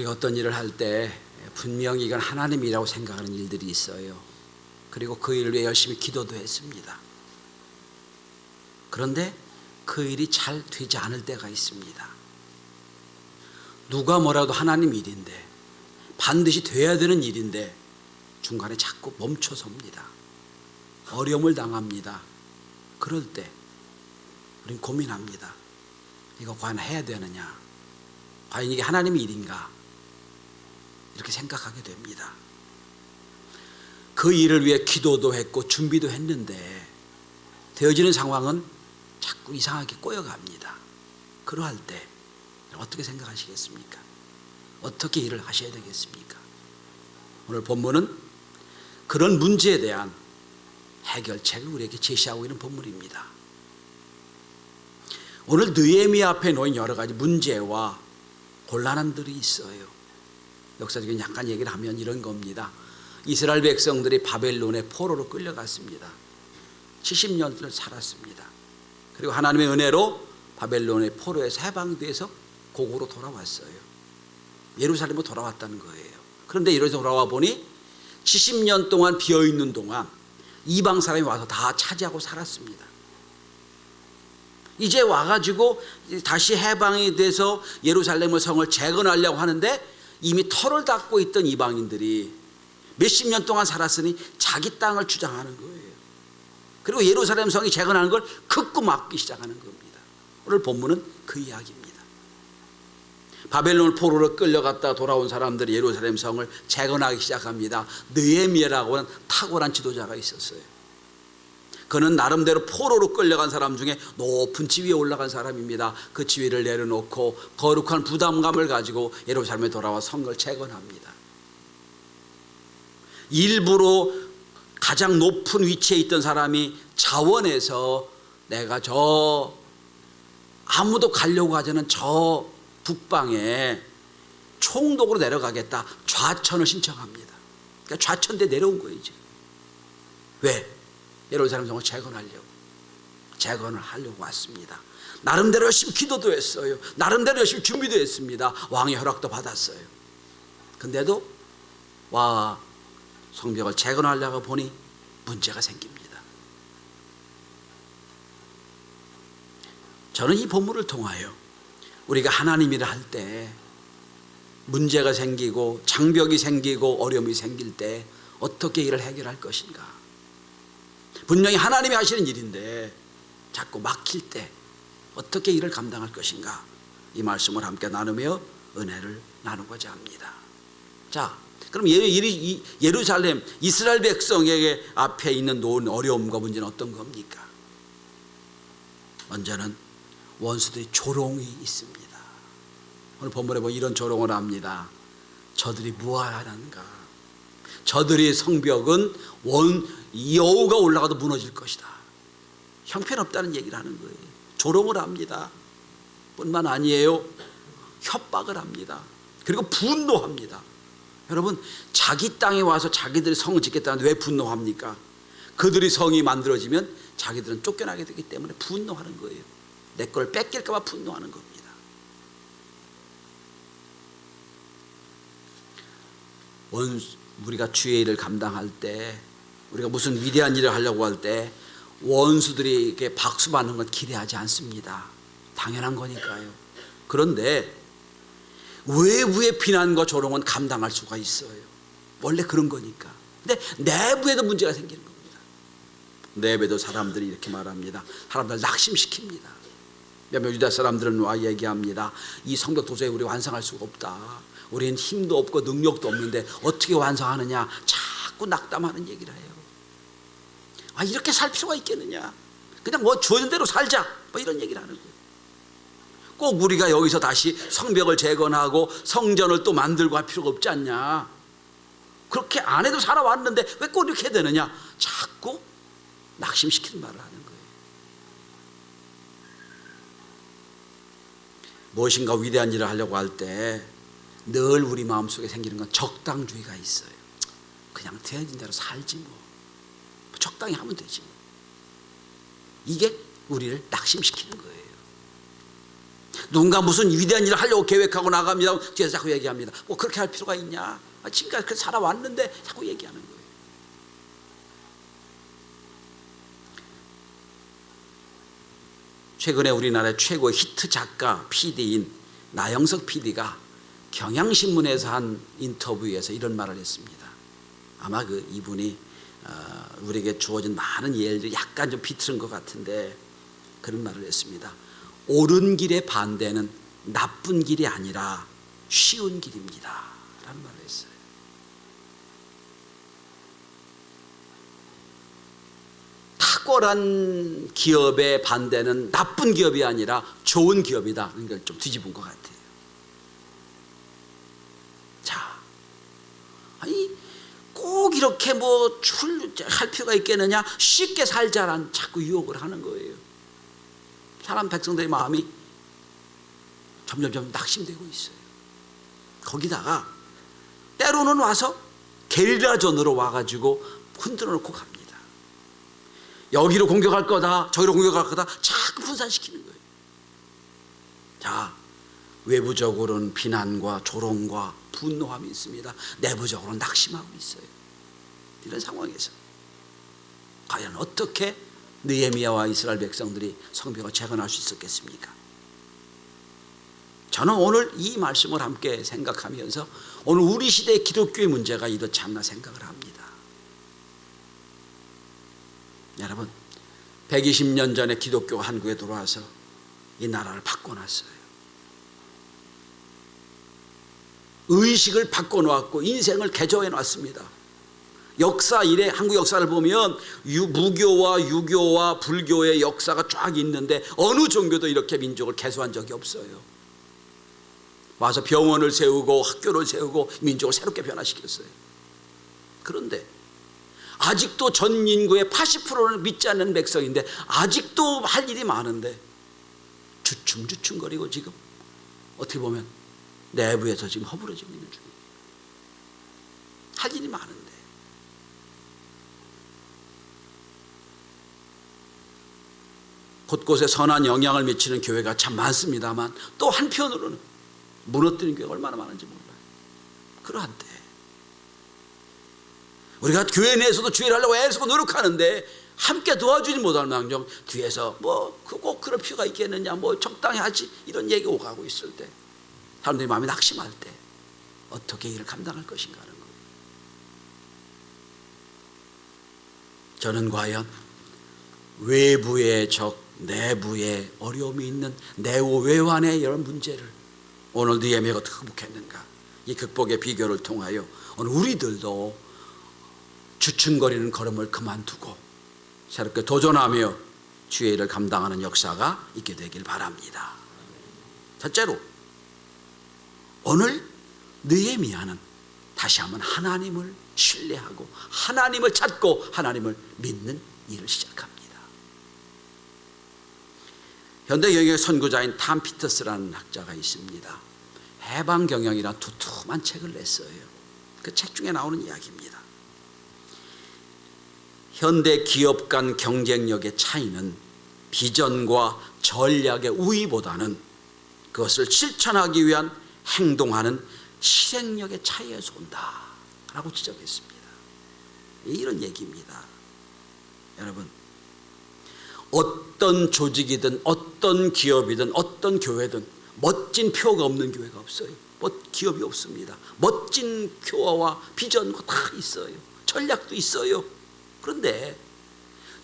우리가 어떤 일을 할 때 분명히 이건 하나님이라고 생각하는 일들이 있어요. 그리고 그 일을 위해 열심히 기도도 했습니다. 그런데 그 일이 잘 되지 않을 때가 있습니다. 누가 뭐라도 하나님 일인데, 반드시 돼야 되는 일인데 중간에 자꾸 멈춰섭니다. 어려움을 당합니다. 그럴 때 우린 고민합니다. 이거 과연 해야 되느냐? 과연 이게 하나님의 일인가? 이렇게 생각하게 됩니다. 그 일을 위해 기도도 했고 준비도 했는데 되어지는 상황은 자꾸 이상하게 꼬여갑니다. 그러할 때 어떻게 생각하시겠습니까? 어떻게 일을 하셔야 되겠습니까? 오늘 본문은 그런 문제에 대한 해결책을 우리에게 제시하고 있는 본문입니다. 오늘 느헤미야 앞에 놓인 여러 가지 문제와 곤란함들이 있어요. 역사적인 약간 얘기를 하면 이런 겁니다. 이스라엘 백성들이 바벨론의 포로로 끌려갔습니다. 70년을 살았습니다. 그리고 하나님의 은혜로 바벨론의 포로에서 해방돼서 고국으로 돌아왔어요. 예루살렘으로 돌아왔다는 거예요. 그런데 이러서 돌아와 보니 70년 동안 비어있는 동안 이방 사람이 와서 다 차지하고 살았습니다. 이제 와가지고 다시 해방이 돼서 예루살렘의 성을 재건하려고 하는데 이미 터를 닦고 있던 이방인들이 몇십 년 동안 살았으니 자기 땅을 주장하는 거예요. 그리고 예루살렘 성이 재건하는 걸 극구 막기 시작하는 겁니다. 오늘 본문은 그 이야기입니다. 바벨론 포로로 끌려갔다 돌아온 사람들이 예루살렘 성을 재건하기 시작합니다. 느헤미야라고 하는 탁월한 지도자가 있었어요. 그는 나름대로 포로로 끌려간 사람 중에 높은 지위에 올라간 사람입니다. 그 지위를 내려놓고 거룩한 부담감을 가지고 예루살렘에 돌아와 성을 재건합니다. 일부러 가장 높은 위치에 있던 사람이 자원해서 내가 저 아무도 가려고 하지 않은 저 북방에 총독으로 내려가겠다, 좌천을 신청합니다. 그러니까 좌천대 내려온 거예요 지금. 왜? 예루살렘 성을 재건을 하려고 왔습니다. 나름대로 열심히 기도도 했어요. 나름대로 열심히 준비도 했습니다. 왕의 허락도 받았어요. 근데도 와 성벽을 재건하려고 보니 문제가 생깁니다. 저는 이 본문을 통하여 우리가 하나님 일을 할 때 문제가 생기고 장벽이 생기고 어려움이 생길 때 어떻게 일을 해결할 것인가, 분명히 하나님이 하시는 일인데 자꾸 막힐 때 어떻게 일을 감당할 것인가, 이 말씀을 함께 나누며 은혜를 나누고자 합니다. 자, 그럼 예루살렘 이스라엘 백성에게 앞에 있는 놓은 어려움과 문제는 어떤 겁니까? 먼저는 원수들의 조롱이 있습니다. 오늘 본문에 보면 이런 조롱을 합니다. 저들이 무엇하는가? 저들의 성벽은 여우가 올라가도 무너질 것이다. 형편없다는 얘기를 하는 거예요. 조롱을 합니다. 뿐만 아니에요, 협박을 합니다. 그리고 분노합니다. 여러분, 자기 땅에 와서 자기들이 성을 짓겠다는데 왜 분노합니까? 그들이 성이 만들어지면 자기들은 쫓겨나게 되기 때문에 분노하는 거예요. 내 걸 뺏길까 봐 분노하는 겁니다. 우리가 주의 일을 감당할 때, 우리가 무슨 위대한 일을 하려고 할 때 원수들에게 박수 받는 건 기대하지 않습니다. 당연한 거니까요. 그런데 외부의 비난과 조롱은 감당할 수가 있어요. 원래 그런 거니까. 근데 내부에도 문제가 생기는 겁니다. 내부에도 사람들이 이렇게 말합니다. 사람들 낙심시킵니다. 몇몇 유다 사람들은 와 얘기합니다. 이 성벽 도저히 우리 완성할 수가 없다. 우리는 힘도 없고 능력도 없는데 어떻게 완성하느냐, 자꾸 낙담하는 얘기를 해요. 아, 이렇게 살 필요가 있겠느냐, 그냥 뭐 주어진 대로 살자, 뭐 이런 얘기를 하는 거예요. 꼭 우리가 여기서 다시 성벽을 재건하고 성전을 또 만들고 할 필요가 없지 않냐, 그렇게 안 해도 살아왔는데 왜 꼭 이렇게 해야 되느냐, 자꾸 낙심시키는 말을 하는 거예요. 무엇인가 위대한 일을 하려고 할 때 늘 우리 마음속에 생기는 건 적당주의가 있어요. 그냥 되어진 대로 살지 뭐, 적당히 하면 되지 뭐. 이게 우리를 낙심시키는 거예요. 누군가 무슨 위대한 일을 하려고 계획하고 나갑니다. 뒤에서 자꾸 얘기합니다. 뭐 그렇게 할 필요가 있냐? 지금까지 그렇게 살아왔는데 자꾸 얘기하는 거예요. 최근에 우리나라의 최고의 히트 작가 PD인 나영석 PD가 경향신문에서 한 인터뷰에서 이런 말을 했습니다. 아마 이분이 우리에게 주어진 많은 예들이 약간 좀 비틀은 것 같은데 그런 말을 했습니다. 옳은 길의 반대는 나쁜 길이 아니라 쉬운 길입니다 라는 말을 했어요. 탁월한 기업의 반대는 나쁜 기업이 아니라 좋은 기업이다. 이걸 좀 뒤집은 것 같아요. 자, 아니 꼭 이렇게 뭐 할 필요가 있겠느냐? 쉽게 살자란 자꾸 유혹을 하는 거예요. 사람 백성들의 마음이 점점 낙심되고 있어요. 거기다가 때로는 와서 게릴라전으로 와가지고 흔들어 놓고 갑니다. 여기로 공격할 거다, 저기로 공격할 거다, 자꾸 분산시키는 거예요. 자, 외부적으로는 비난과 조롱과 분노함이 있습니다. 내부적으로는 낙심하고 있어요. 이런 상황에서 과연 어떻게 느헤미야와 이스라엘 백성들이 성벽을 재건할 수 있었겠습니까? 저는 오늘 이 말씀을 함께 생각하면서 오늘 우리 시대의 기독교의 문제가 이렇지 않나 생각을 합니다. 여러분, 120년 전에 기독교가 한국에 들어와서 이 나라를 바꿔놨어요. 의식을 바꿔놓았고 인생을 개조해놨습니다. 역사 이래 한국 역사를 보면 무교와 유교와 불교의 역사가 쫙 있는데 어느 종교도 이렇게 민족을 개조한 적이 없어요. 와서 병원을 세우고 학교를 세우고 민족을 새롭게 변화시켰어요. 그런데 아직도 전 인구의 80%는 믿지 않는 백성인데 아직도 할 일이 많은데 주춤주춤거리고 지금 어떻게 보면 내부에서 지금 허물어지고 있는 중이에요. 할 일이 많은데 곳곳에 선한 영향을 미치는 교회가 참 많습니다만 또 한편으로는 무너뜨린 교회가 얼마나 많은지 몰라요. 그러한 때 우리가 교회 내에서도 주의를 하려고 애쓰고 노력하는데 함께 도와주지 못할 망정 뒤에서 뭐 꼭 그럴 필요가 있겠느냐, 뭐 적당히 하지, 이런 얘기가 오가고 있을 때 사람들이 마음이 낙심할 때 어떻게 이를 감당할 것인가 하는 거예요. 저는 과연 외부의 적, 내부의 어려움이 있는 내외환의 이런 문제를 오늘 느헤미야가 어떻게 극복했는가, 이 극복의 비결을 통하여 오늘 우리들도 주춤거리는 걸음을 그만두고 새롭게 도전하며 주의 일을 감당하는 역사가 있게 되길 바랍니다. 첫째로 오늘 느헤미야는 다시 한번 하나님을 신뢰하고 하나님을 찾고 하나님을 믿는 일을 시작합니다. 현대 영역의 선구자인 탐 피터스라는 학자가 있습니다. 해방경영이라는 두툼한 책을 냈어요. 그 책 중에 나오는 이야기입니다. 현대 기업 간 경쟁력의 차이는 비전과 전략의 우위보다는 그것을 실천하기 위한 행동하는 실행력의 차이에서 온다라고 지적했습니다. 이런 얘기입니다. 여러분, 어떤 조직이든 어떤 기업이든 어떤 교회든 멋진 표가 없는 교회가 없어요. 기업이 없습니다. 멋진 표어와 비전과 다 있어요. 전략도 있어요. 그런데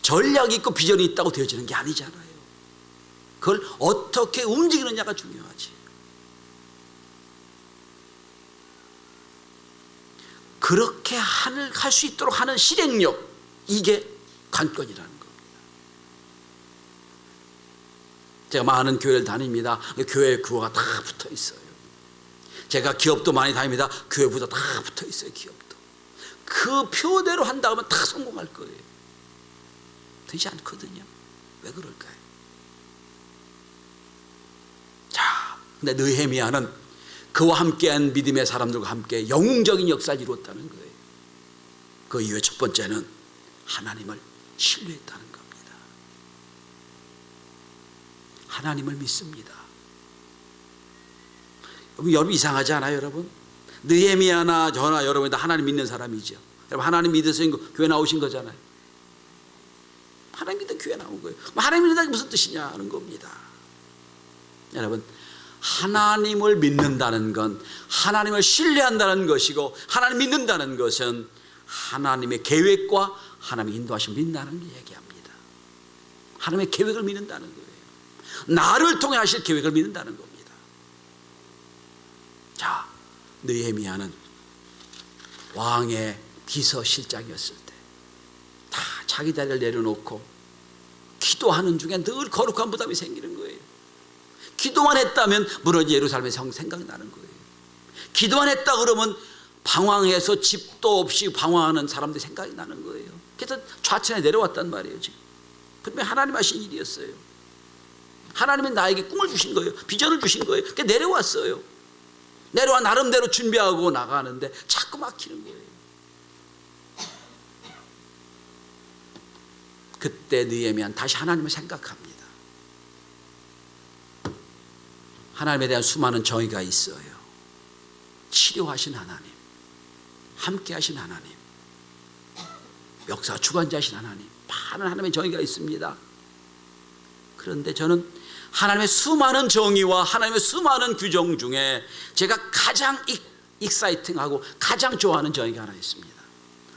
전략이 있고 비전이 있다고 되어지는 게 아니잖아요. 그걸 어떻게 움직이느냐가 중요하지. 그렇게 할 수 있도록 하는 실행력, 이게 관건이라는 겁니다. 제가 많은 교회를 다닙니다. 교회에 교회가 다 붙어 있어요. 제가 기업도 많이 다닙니다. 교회보다 다 붙어 있어요. 기업도. 그 표대로 한다 하면 다 성공할 거예요. 되지 않거든요. 왜 그럴까요? 자, 근데 느헤미야는 그와 함께한 믿음의 사람들과 함께 영웅적인 역사를 이루었다는 거예요. 그 이유의 첫 번째는 하나님을 신뢰했다는 겁니다. 하나님을 믿습니다. 여러분 이상하지 않아요, 여러분? 느헤미야나 저나 여러분이 다 하나님 믿는 사람이죠. 여러분 하나님 믿어서 교회 나오신 거잖아요. 하나님 믿어 교회 나온 거예요. 하나님 믿는다는 게 무슨 뜻이냐 하는 겁니다. 여러분, 하나님을 믿는다는 건 하나님을 신뢰한다는 것이고, 하나님 믿는다는 것은 하나님의 계획과 하나님의 인도하심을 믿는다는 얘기합니다. 하나님의 계획을 믿는다는 거예요. 나를 통해 하실 계획을 믿는다는 겁니다. 자, 느헤미야는 왕의 비서실장이었을 때 다 자기 자리를 내려놓고 기도하는 중에 늘 거룩한 부담이 생기는 거예요. 기도만 했다면 무너진 예루살렘의 성 생각나는 거예요. 기도만 했다 그러면 방황해서 집도 없이 방황하는 사람들이 생각이 나는 거예요. 그래서 좌천에 내려왔단 말이에요. 지금 분명히 하나님 하신 일이었어요. 하나님은 나에게 꿈을 주신 거예요. 비전을 주신 거예요. 그러니까 내려왔어요. 내려와 나름대로 준비하고 나가는데 자꾸 막히는 거예요. 그때 느헤미야는 다시 하나님을 생각합니다. 하나님에 대한 수많은 정의가 있어요. 치료하신 하나님, 함께 하신 하나님, 역사 주관자신 하나님, 많은 하나님의 정의가 있습니다. 그런데 저는 하나님의 수많은 정의와 하나님의 수많은 규정 중에 제가 가장 익사이팅하고 가장 좋아하는 정의가 하나 있습니다.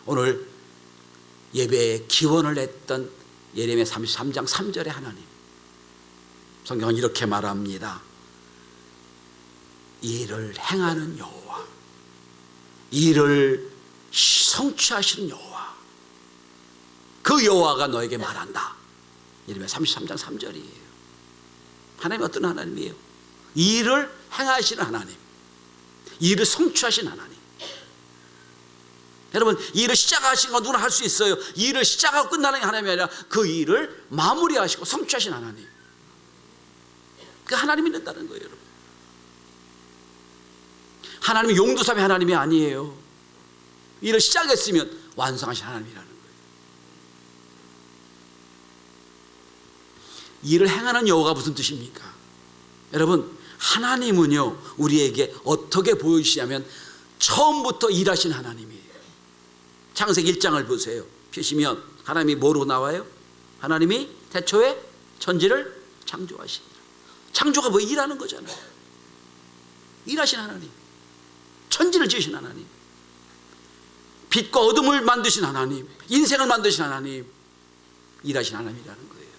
오늘 예배에 기원을 했던 예레미야 33장 3절의 하나님, 성경은 이렇게 말합니다. 이를 행하는 여호와, 이를 성취하시는 여호와, 그 여호와가 너에게 말한다. 예레미야 33장 3절이에요. 하나님 어떤 하나님이에요? 일을 행하시는 하나님, 일을 성취하시는 하나님. 여러분, 일을 시작하신 건 누구나 할 수 있어요. 일을 시작하고 끝나는 게 하나님이 아니라 그 일을 마무리하시고 성취하신 하나님, 그 하나님이 있다는 거예요. 여러분, 하나님이 용두삼의 하나님이 아니에요. 일을 시작했으면 완성하신 하나님이라는 거예요. 일을 행하는 여호가 무슨 뜻입니까? 여러분, 하나님은요 우리에게 어떻게 보여주시냐면 처음부터 일하신 하나님이에요. 창세기 1장을 보세요. 펴시면 하나님이 뭐로 나와요? 하나님이 태초에 천지를 창조하시니라. 창조가 뭐 일하는 거잖아요. 일하신 하나님, 천지를 지으신 하나님, 빛과 어둠을 만드신 하나님, 인생을 만드신 하나님, 일하신 하나님이라는 거예요.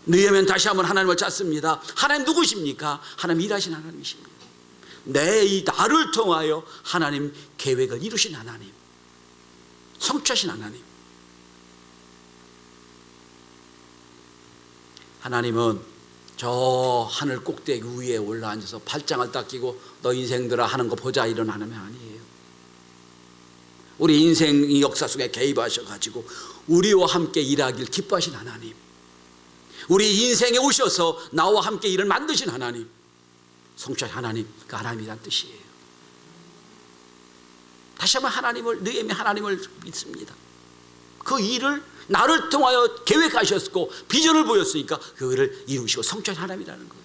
느헤미야는 다시 한번 하나님을 찾습니다. 하나님 누구십니까? 하나님 일하신 하나님이십니다. 이 나를 통하여 하나님 계획을 이루신 하나님, 성취하신 하나님. 하나님은 저 하늘 꼭대기 위에 올라앉아서 발장을 딱 끼고 너 인생들아 하는 거 보자 이런 하나님이 아니에요. 우리 인생 역사 속에 개입하셔가지고 우리와 함께 일하길 기뻐하신 하나님, 우리 인생에 오셔서 나와 함께 일을 만드신 하나님, 성취하신 하나님, 그 하나님이란 뜻이에요. 다시 한번 느헤미야 하나님을 믿습니다. 그 일을 나를 통하여 계획하셨고 비전을 보였으니까 그 일을 이루시고 성취하신 하나님이라는 거예요.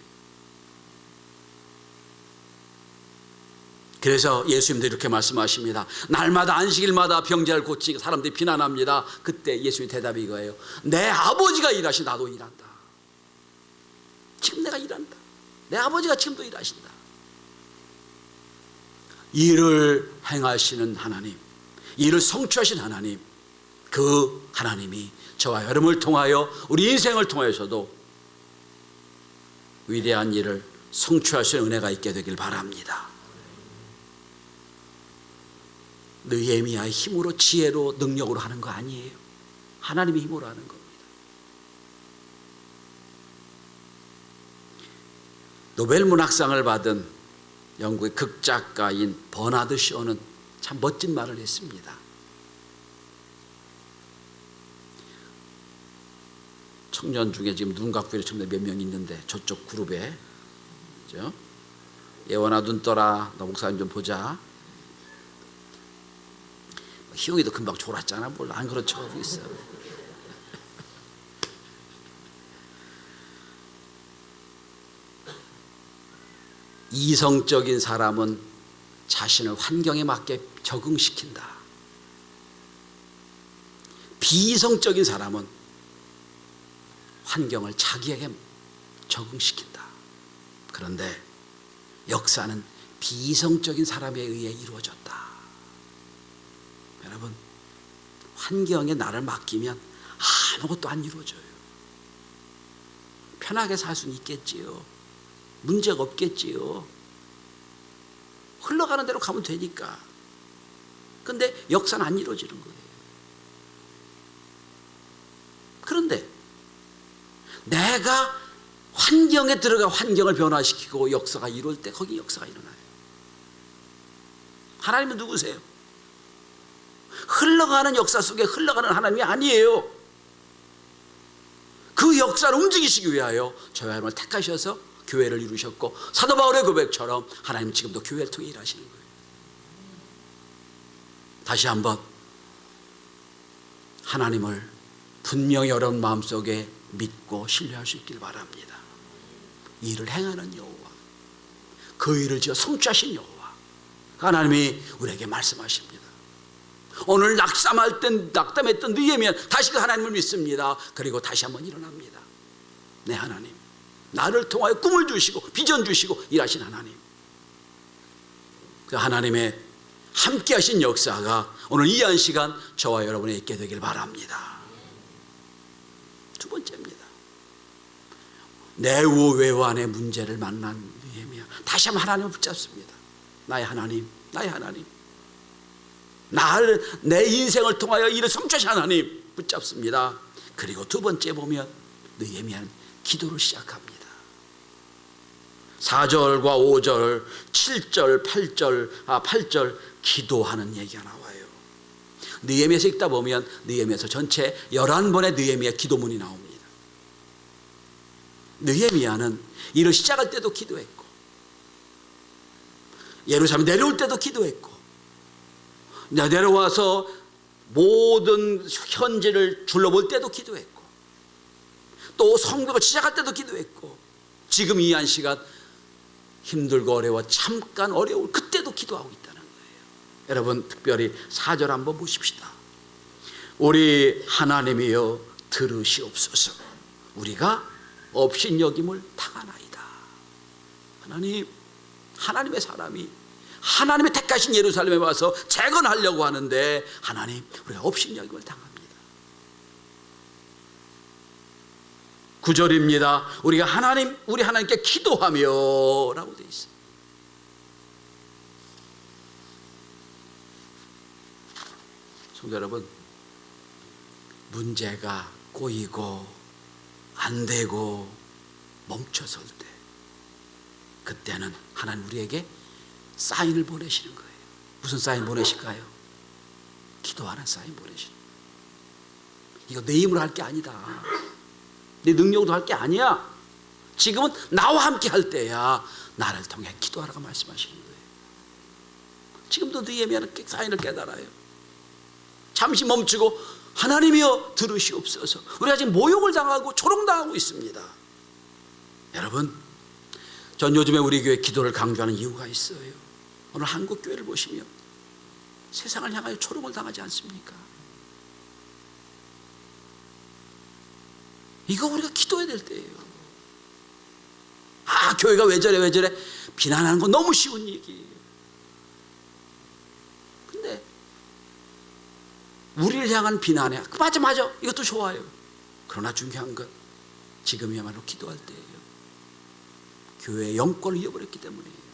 그래서 예수님도 이렇게 말씀하십니다. 날마다 안식일마다 병자를 고치고 사람들이 비난합니다. 그때 예수님의 대답이 이거예요. 내 아버지가 일하시 나도 일한다. 지금 내가 일한다. 내 아버지가 지금도 일하신다. 일을 행하시는 하나님, 일을 성취하신 하나님, 그 하나님이 저와 여러분을 통하여 우리 인생을 통해서도 위대한 일을 성취하시는 은혜가 있게 되길 바랍니다. 느헤미야의 힘으로, 지혜로, 능력으로 하는 거 아니에요. 하나님의 힘으로 하는 겁니다. 노벨 문학상을 받은 영국의 극작가인 버나드 쇼는 참 멋진 말을 했습니다. 청년 중에 지금 눈 감고 있는 청년 몇 명 있는데 저쪽 그룹에, 그죠? 예원아 눈 떠라, 너 목사님 좀 보자. 희용이도 금방 졸았잖아. 뭘 안 그런 척하고 있어. 이성적인 사람은 자신을 환경에 맞게 적응시킨다. 비이성적인 사람은 환경을 자기에게 적응시킨다. 그런데 역사는 비이성적인 사람에 의해 이루어졌다. 여러분, 환경에 나를 맡기면 아무것도 안 이루어져요. 편하게 살 수는 있겠지요. 문제가 없겠지요. 흘러가는 대로 가면 되니까. 근데 역사는 안 이루어지는 거예요. 그런데 내가 환경에 들어가 환경을 변화시키고 역사가 이룰 때 거기 역사가 일어나요. 하나님은 누구세요? 흘러가는 역사 속에 흘러가는 하나님이 아니에요. 그 역사를 움직이시기 위하여 저와 여러분을 택하셔서 교회를 이루셨고, 사도 바울의 고백처럼 하나님은 지금도 교회를 통해 일하시는 거예요. 다시 한번 하나님을 분명히 여러분 마음속에 믿고 신뢰할 수 있길 바랍니다. 이 일을 행하는 여호와, 그 일을 지어 성취하신 여호와, 하나님이 우리에게 말씀하십니다. 오늘 낙담했던 느헤미야는 다시 그 하나님을 믿습니다. 그리고 다시 한번 일어납니다. 내 하나님, 나를 통하여 꿈을 주시고 비전 주시고 일하신 하나님, 그 하나님의 함께 하신 역사가 오늘 이 한 시간 저와 여러분에 있게 되길 바랍니다. 두 번째입니다. 내우 외환의 문제를 만난 느헤미야, 다시 한번 하나님을 붙잡습니다. 나의 하나님, 나의 하나님, 내 인생을 통하여 이를 성취하신 하나님 붙잡습니다. 그리고 두 번째 보면 느헤미야는 기도를 시작합니다. 4절과 5절, 7절, 8절 기도하는 얘기가 나와요. 느헤미야에서 읽다 보면 느헤미야에서 전체 11번의 느헤미야 기도문이 나옵니다. 느헤미야는 일을 시작할 때도 기도했고, 예루살렘 내려올 때도 기도했고, 내려와서 모든 현지를 둘러볼 때도 기도했고, 또 성벽을 시작할 때도 기도했고, 지금 이 한 시간 힘들고 어려워 잠깐 어려울 그때도 기도하고 있다는 거예요. 여러분, 특별히 4절 한번 보십시다. 우리 하나님이여 들으시옵소서. 우리가 업신여김을 당하나이다. 하나님, 하나님의 사람이 하나님의 택하신 예루살렘에 와서 재건하려고 하는데 하나님, 우리가 업신여김을 당합니다. 9절입니다. 우리가 우리 하나님께 기도하며 라고 되어 있어요. 성도 여러분, 문제가 꼬이고 안 되고 멈춰설 때, 그때는 하나님 우리에게 사인을 보내시는 거예요. 무슨 사인 보내실까요? 기도하는 사인 보내시는 거예요. 이거 내 힘으로 할 게 아니다. 내 능력으로 할 게 아니야. 지금은 나와 함께 할 때야 나를 통해 기도하라고 말씀하시는 거예요. 지금도 느헤미야는 사인을 깨달아요. 잠시 멈추고 하나님이여 들으시옵소서. 우리가 지금 모욕을 당하고 조롱당하고 있습니다. 여러분, 전 요즘에 우리 교회 기도를 강조하는 이유가 있어요. 오늘 한국 교회를 보시면 세상을 향하여 조롱을 당하지 않습니까? 이거 우리가 기도해야 될 때예요. 교회가 왜 저래 비난하는 건 너무 쉬운 얘기예요. 근데 우리를 향한 비난에 맞아 이것도 좋아요. 그러나 중요한 건 지금이야말로 기도할 때예요. 교회의 영권을 잃어버렸기 때문이에요.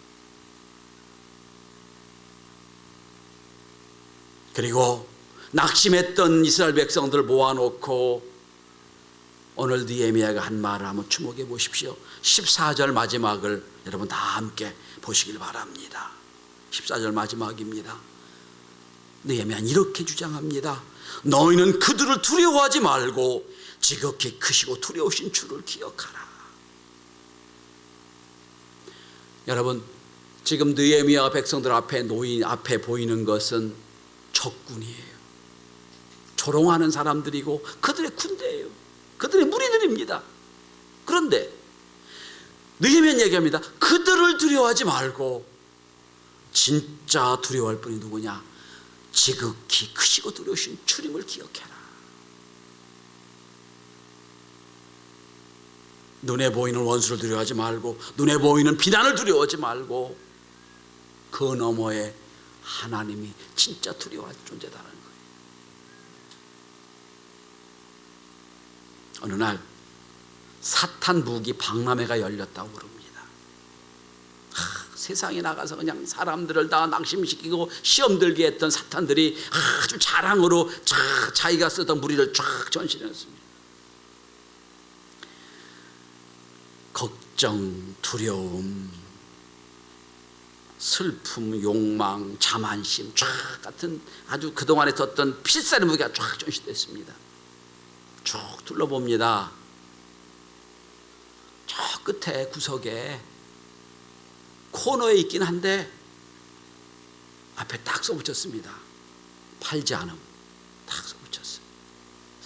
그리고 낙심했던 이스라엘 백성들을 모아놓고 오늘 느헤미야가 한 말을 한번 주목해 보십시오. 14절 마지막을 여러분 다 함께 보시길 바랍니다. 14절 마지막입니다. 느헤미야는 이렇게 주장합니다. 너희는 그들을 두려워하지 말고 지극히 크시고 두려우신 주를 기억하라. 여러분, 지금 느헤미야 백성들 앞에 보이는 것은 적군이에요. 조롱하는 사람들이고 그들의 군대예요. 그들의 무리들입니다. 그런데 느헤미야 얘기합니다. 그들을 두려워하지 말고 진짜 두려워할 분이 누구냐? 지극히 크시고 두려우신 주님을 기억해라. 눈에 보이는 원수를 두려워하지 말고, 눈에 보이는 비난을 두려워하지 말고, 그 너머에 하나님이 진짜 두려워할 존재다는 거예요. 어느 날 사탄 무기 박람회가 열렸다고 그럽니다. 세상에 나가서 그냥 사람들을 다 낙심시키고 시험 들게 했던 사탄들이 아주 자랑으로 자기가 쓰던 무리를 쫙 전시했습니다. 걱정, 두려움, 슬픔, 욕망, 자만심 쫙 같은 아주 그동안에 썼던 필살의 무기가 쫙 전시됐습니다. 쭉 둘러봅니다. 저 끝에 구석에 코너에 있긴 한데 앞에 딱 써붙였습니다. 팔지 않음. 딱 써붙였어요.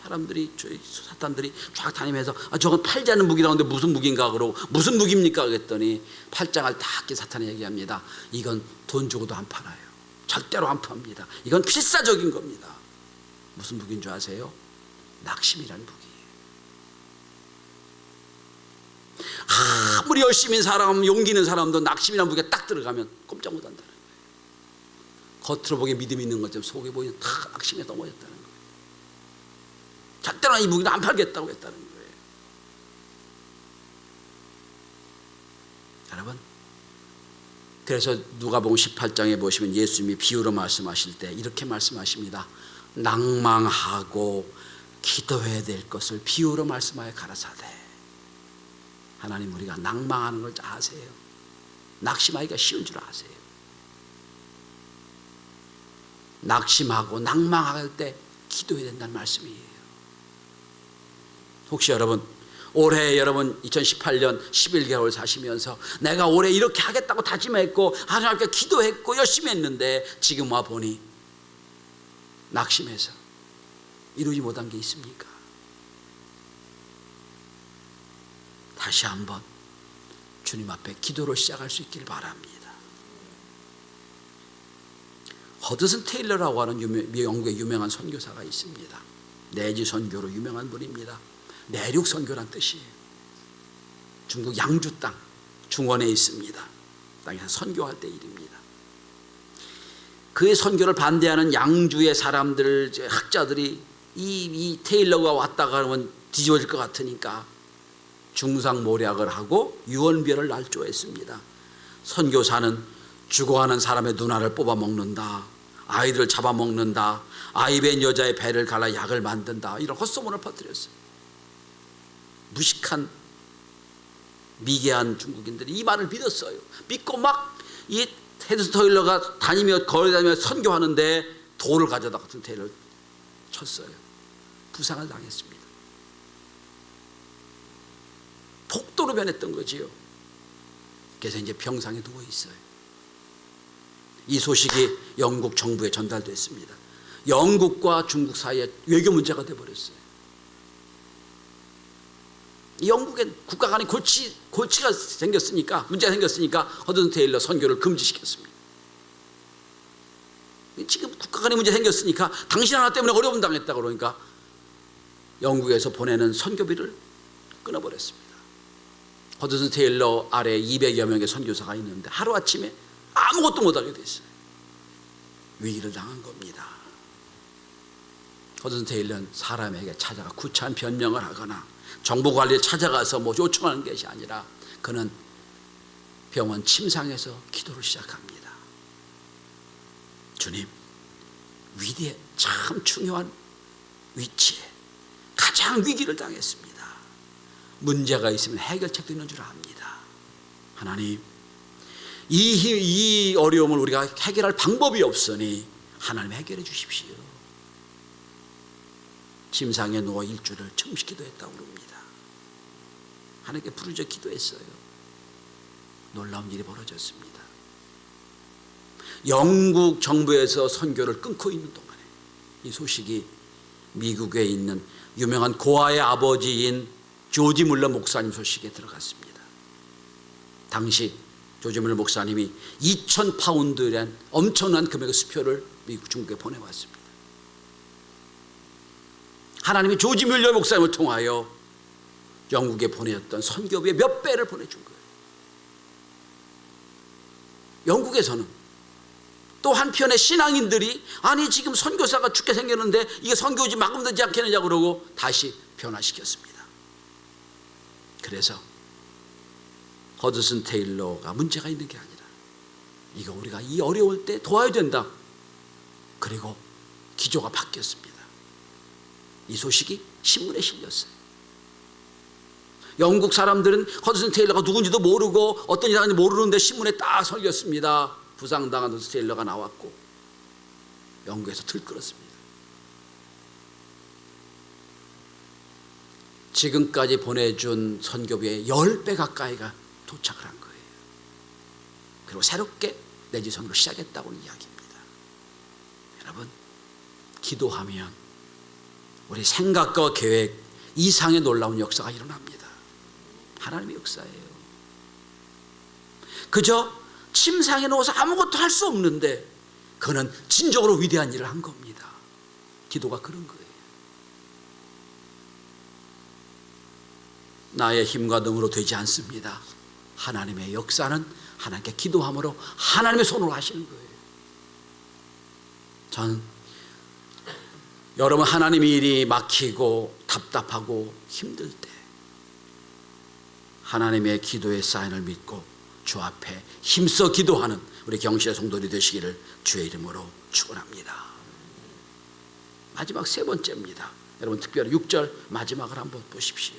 사람들이, 사탄들이 쫙 다니면서 저건 팔지 않는 무기라는데 무슨 무기인가 그러고, 무슨 무기입니까 그랬더니 팔짱을 딱 끼 사탄이 얘기합니다. 이건 돈 주고도 안 팔아요. 절대로 안 팝니다. 이건 필사적인 겁니다. 무슨 무기인 줄 아세요? 낙심이라는 무기예요. 아무리 열심히 사람, 용기 있는 사람도 낙심이라는 무기가 딱 들어가면 꼼짝 못한다는 거예요. 겉으로 보기에 믿음이 있는 것처럼 속에 보이는 다 낙심에 넘어졌다는 거예요. 절대로 이 무기는 안 팔겠다고 했다는 거예요. 여러분, 그래서 누가복음 18장에 보시면 예수님이 비유로 말씀하실 때 이렇게 말씀하십니다. 낭망하고 기도해야 될 것을 비유로 말씀하여 가라사대. 하나님, 우리가 낭망하는 걸 아세요. 낙심하기가 쉬운 줄 아세요. 낙심하고 낭망할 때 기도해야 된다는 말씀이에요. 혹시 여러분 올해 2018년 11개월 사시면서 내가 올해 이렇게 하겠다고 다짐했고 하나님께 기도했고 열심히 했는데 지금 와 보니 낙심해서 이루지 못한 게 있습니까? 다시 한번 주님 앞에 기도를 시작할 수 있기를 바랍니다. 허드슨 테일러라고 하는 영국의 유명한 선교사가 있습니다. 내지 선교로 유명한 분입니다. 내륙 선교란 뜻이에요. 중국 양주 땅 중원에 있습니다. 땅에서 선교할 때 일입니다. 그의 선교를 반대하는 양주의 사람들, 학자들이 이 테일러가 왔다가 그러면 뒤집어질 것 같으니까 중상모략을 하고 유언비어를 날조했습니다. 선교사는 죽어가는 사람의 누나를 뽑아먹는다, 아이들을 잡아먹는다, 아이벤 여자의 배를 갈라 약을 만든다, 이런 헛소문을 퍼뜨렸어요. 무식한 미개한 중국인들이 이 말을 믿었어요. 믿고 막 이 헤드슨 테일러가 거리 다니며 선교하는데 돌을 가져다 같은 테일러를 쳤어요. 부상을 당했습니다. 폭도로 변했던 거지요. 그래서 이제 병상에 누워 있어요. 이 소식이 영국 정부에 전달됐습니다. 영국과 중국 사이에 외교 문제가 돼버렸어요. 영국의 국가 간에 골치가 생겼으니까, 문제가 생겼으니까 허드슨 테일러 선교를 금지시켰습니다. 지금 국가 간에 문제 생겼으니까 당신 하나 때문에 어려움 당했다 그러니까 영국에서 보내는 선교비를 끊어버렸습니다. 허드슨 테일러 아래 200여 명의 선교사가 있는데 하루아침에 아무것도 못하게 됐어요. 위기를 당한 겁니다. 허드슨 테일러는 사람에게 찾아가 구차한 변명을 하거나 정부 관리에 찾아가서 요청하는 것이 아니라 그는 병원 침상에서 기도를 시작합니다. 주님, 위대해 참 중요한 위치에 가장 위기를 당했습니다. 문제가 있으면 해결책도 있는 줄 압니다. 하나님, 이 어려움을 우리가 해결할 방법이 없으니 하나님 해결해 주십시오. 침상에 누워 일주를 잠시 기도했다고 그럽니다. 하나님께 부르짖어 기도했어요. 놀라운 일이 벌어졌습니다. 영국 정부에서 선교를 끊고 있는 동안에 이 소식이 미국에 있는 유명한 고아의 아버지인 조지 물러 목사님 소식에 들어갔습니다. 당시 조지 밀러 목사님이 2,000파운드라는 엄청난 금액의 수표를 미국 중국에 보내왔습니다. 하나님이 조지 밀러 목사님을 통하여 영국에 보내었던 선교비의 몇 배를 보내준 거예요. 영국에서는 또 한편의 신앙인들이 아니 지금 선교사가 죽게 생겼는데 이게 선교지 막으면 되지 않겠느냐 그러고 다시 변화시켰습니다. 그래서 허드슨 테일러가 문제가 있는 게 아니라 이거 우리가 이 어려울 때 도와야 된다. 그리고 기조가 바뀌었습니다. 이 소식이 신문에 실렸어요. 영국 사람들은 허드슨 테일러가 누군지도 모르고 어떤 일하는지 모르는데 신문에 딱 설렸습니다. 부상당한 허드슨 테일러가 나왔고 영국에서 들끓었습니다. 지금까지 보내준 선교비의 10배 가까이가 도착을 한 거예요. 그리고 새롭게 내지 선교를 시작했다고는 이야기입니다. 여러분, 기도하면 우리 생각과 계획 이상의 놀라운 역사가 일어납니다. 하나님의 역사예요. 그저 침상에 누워서 아무것도 할 수 없는데 그는 진정으로 위대한 일을 한 겁니다. 기도가 그런 거예요. 나의 힘과 능으로 되지 않습니다. 하나님의 역사는 하나님께 기도함으로 하나님의 손으로 하시는 거예요. 저는 여러분 하나님의 일이 막히고 답답하고 힘들 때 하나님의 기도의 사인을 믿고 주 앞에 힘써 기도하는 우리 경실의 성도들이 되시기를 주의 이름으로 축원합니다. 마지막 세 번째입니다. 여러분 특별히 6절 마지막을 한번 보십시오.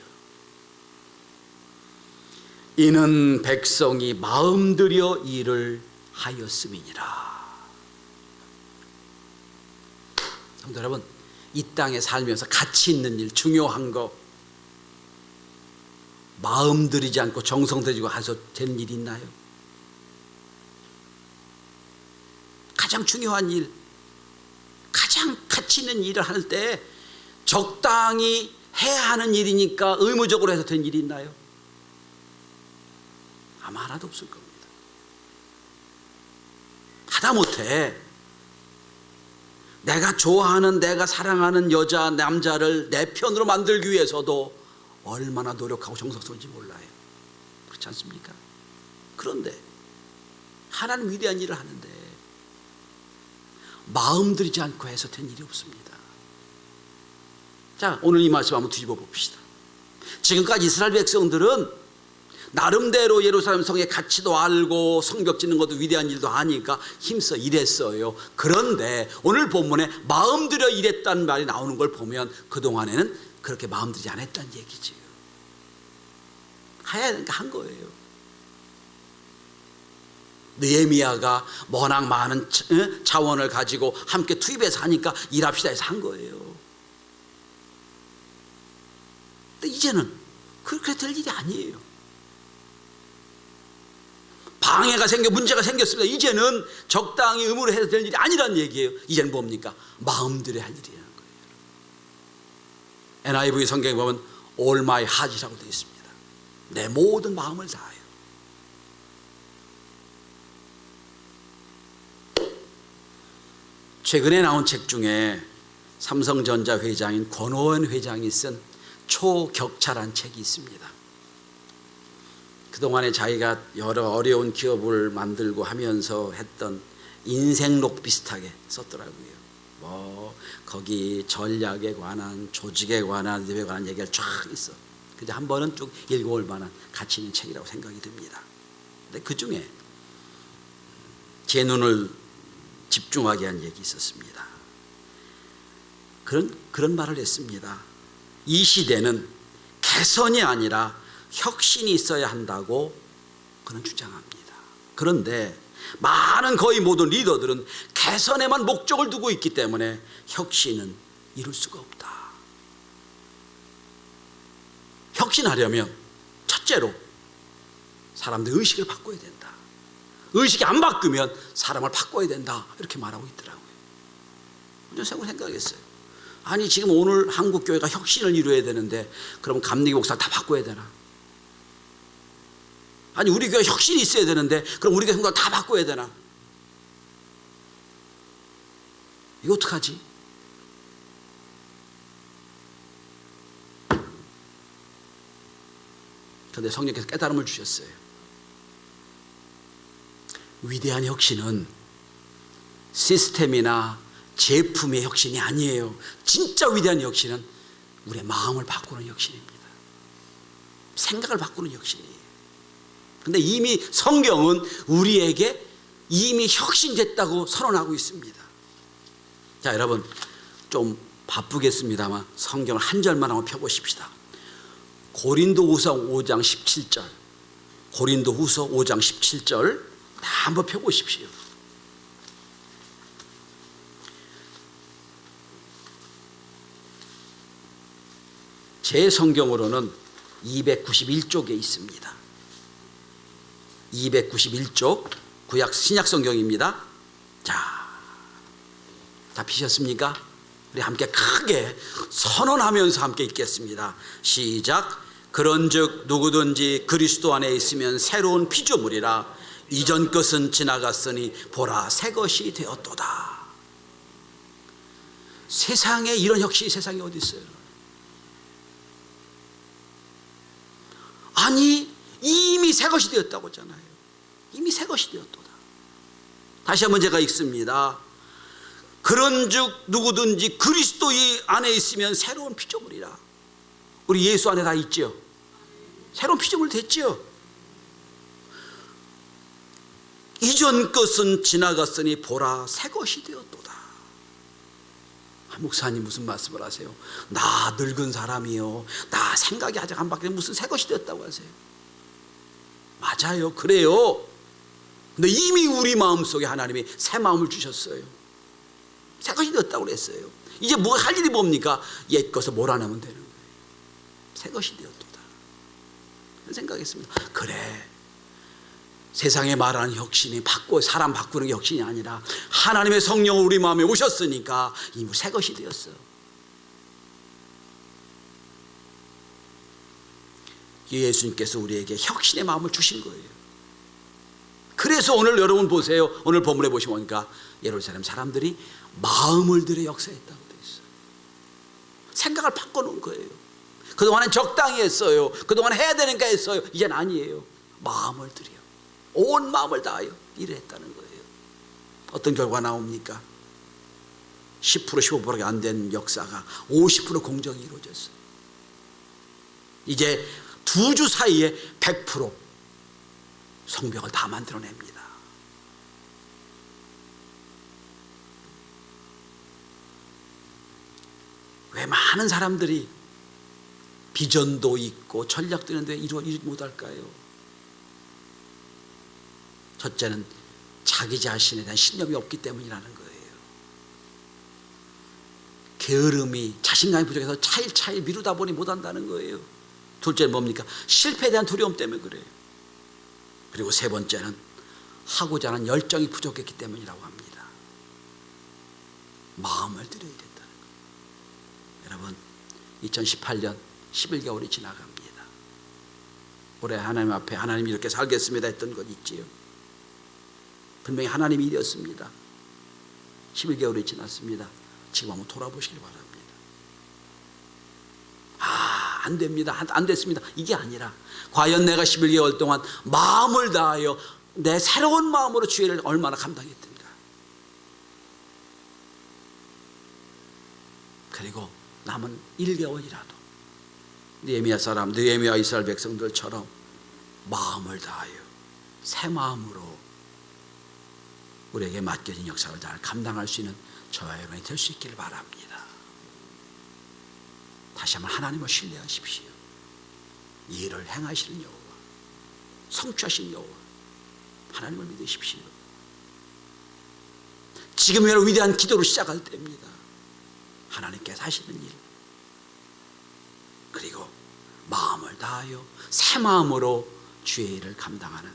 이는 백성이 마음들여 일을 하였음이니라. 성도 여러분, 이 땅에 살면서 가치 있는 일, 중요한 거 마음 들이지 않고 정성 들이고 해서 되는 일이 있나요? 가장 중요한 일, 가장 가치 있는 일을 할 때 적당히 해야 하는 일이니까 의무적으로 해서 된 일이 있나요? 아마 하나도 없을 겁니다. 하다못해 내가 좋아하는, 내가 사랑하는 여자, 남자를 내 편으로 만들기 위해서도 얼마나 노력하고 정성 쏟는지 몰라요. 그렇지 않습니까? 그런데 하나님 위대한 일을 하는데 마음 들이지 않고 해서 된 일이 없습니다. 자, 오늘 이 말씀 한번 뒤집어 봅시다. 지금까지 이스라엘 백성들은 나름대로 예루살렘 성의 가치도 알고 성벽 짓는 것도 위대한 일도 하니까 힘써 일했어요. 그런데 오늘 본문에 마음 들여 일했다는 말이 나오는 걸 보면 그동안에는 그렇게 마음 들이지 않았다는 얘기죠. 해야 되니까 한 거예요. 느헤미야가 워낙 많은 자원을 가지고 함께 투입해서 하니까 일합시다 해서 한 거예요. 근데 이제는 그렇게 될 일이 아니에요. 방해가 생겨 문제가 생겼습니다. 이제는 적당히 의무로 해서 될 일이 아니라는 얘기예요. 이제는 뭡니까? 마음들의 할 일이라는 거예요. NIV 성경에 보면 All my heart이라고 되어 있습니다. 내 모든 마음을 다하여. 최근에 나온 책 중에 삼성전자 회장인 권오현 회장이 쓴 초격차란 책이 있습니다. 그동안에 자기가 여러 어려운 기업을 만들고 하면서 했던 인생록 비슷하게 썼더라고요. 뭐 거기 전략에 관한, 조직에 관한, 뇌에 관한 얘기가 쫙 있어. 근데 한 번은 쭉 읽어볼 만한 가치 있는 책이라고 생각이 듭니다. 근데 그 중에 제 눈을 집중하게 한 얘기 있었습니다. 그런 말을 했습니다. 이 시대는 개선이 아니라 혁신이 있어야 한다고 그는 주장합니다. 그런데 많은 거의 모든 리더들은 개선에만 목적을 두고 있기 때문에 혁신은 이룰 수가 없다. 혁신하려면 첫째로 사람들 의식을 바꿔야 된다. 의식이 안 바뀌면 사람을 바꿔야 된다. 이렇게 말하고 있더라고요. 저는 생각했어요. 아니 지금 오늘 한국 교회가 혁신을 이루어야 되는데 그럼 감리교 목사 다 바꿔야 되나? 아니 우리 교회 혁신이 있어야 되는데 그럼 우리 교회 생각을 다 바꿔야 되나? 이거 어떡하지? 그런데 성령께서 깨달음을 주셨어요. 위대한 혁신은 시스템이나 제품의 혁신이 아니에요. 진짜 위대한 혁신은 우리의 마음을 바꾸는 혁신입니다. 생각을 바꾸는 혁신이에요. 근데 이미 성경은 우리에게 이미 혁신됐다고 선언하고 있습니다. 자, 여러분 좀 바쁘겠습니다만 성경을 한 절만 한번 펴보십시다. 고린도후서 5장 17절, 고린도후서 5장 17절 다 한번 펴보십시오. 제 성경으로는 291쪽에 있습니다. 291쪽 구약 신약 성경입니다. 자, 다 피셨습니까? 우리 함께 크게 선언하면서 함께 읽겠습니다. 시작. 그런즉 누구든지 그리스도 안에 있으면 새로운 피조물이라 이전 것은 지나갔으니 보라 새 것이 되었도다. 세상에 이런 혁신이 세상에 어디 있어요? 아니 이미 새 것이 되었다고 하잖아요. 이미 새 것이 되었도다. 다시 한번 제가 읽습니다. 그런즉 누구든지 그리스도 안에 있으면 새로운 피조물이라. 우리 예수 안에 다 있죠. 새로운 피조물 됐죠. 이전 것은 지나갔으니 보라 새 것이 되었도다. 목사님 무슨 말씀을 하세요? 나 늙은 사람이요, 나 생각이 아직 안 바뀌는 무슨 새 것이 되었다고 하세요? 맞아요, 그래요. 근데 이미 우리 마음속에 하나님이 새 마음을 주셨어요. 새 것이 되었다고 그랬어요. 이제 뭐 할 일이 뭡니까? 옛 것을 몰아내면 되는 거예요. 새 것이 되었도다. 생각했습니다. 그래, 세상에 말하는 혁신이 사람 바꾸는 게 혁신이 아니라 하나님의 성령이 우리 마음에 오셨으니까 이미 새 것이 되었어요. 예수님께서 우리에게 혁신의 마음을 주신 거예요. 그래서 오늘 여러분 보세요. 오늘 본문에 보시면 예루살렘 사람들이 마음을 들여 역사했다고 되어 있어요. 생각을 바꿔놓은 거예요. 그동안은 적당히 했어요. 그동안 해야 되니까 했어요. 이젠 아니에요. 마음을 들여 온 마음을 다하여 일을 했다는 거예요. 어떤 결과 나옵니까? 10% 15%가 안 된 역사가 50% 공정이 이루어졌어요. 이제 2주 사이에 100% 성벽을 다 만들어냅니다. 왜 많은 사람들이 비전도 있고 전략도 있는데 이루지 못할까요? 첫째는 자기 자신에 대한 신념이 없기 때문이라는 거예요. 게으름이, 자신감이 부족해서 차일 미루다 보니 못한다는 거예요. 둘째는 뭡니까? 실패에 대한 두려움 때문에 그래요. 그리고 세 번째는 하고자 하는 열정이 부족했기 때문이라고 합니다. 마음을 들여야 된다는 거예요. 여러분, 2018년 11개월이 지나갑니다. 올해 하나님 앞에 하나님 이렇게 살겠습니다 했던 것 있지요. 분명히 하나님이 이뤘습니다. 11개월이 지났습니다. 지금 한번 돌아보시길 바랍니다. 안 됩니다. 안 됐습니다. 이게 아니라 과연 내가 11개월 동안 마음을 다하여 내 새로운 마음으로 주의를 얼마나 감당했던가. 그리고 남은 1개월이라도 느헤미야 이스라엘 백성들처럼 마음을 다하여 새 마음으로 우리에게 맡겨진 역사를 잘 감당할 수 있는 저와 여러분이 될 수 있기를 바랍니다. 다시 한번 하나님을 신뢰하십시오. 이 일을 행하시는 여호와, 성취하시는 여호와, 하나님을 믿으십시오. 지금이야말로 위대한 기도로 시작할 때입니다. 하나님께서 하시는 일, 그리고 마음을 다하여 새 마음으로 주의 일을 감당하는,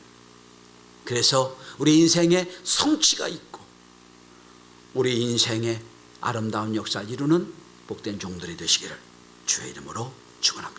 그래서 우리 인생에 성취가 있고 우리 인생에 아름다운 역사를 이루는 복된 종들이 되시기를 주의 이름으로 축원합니다.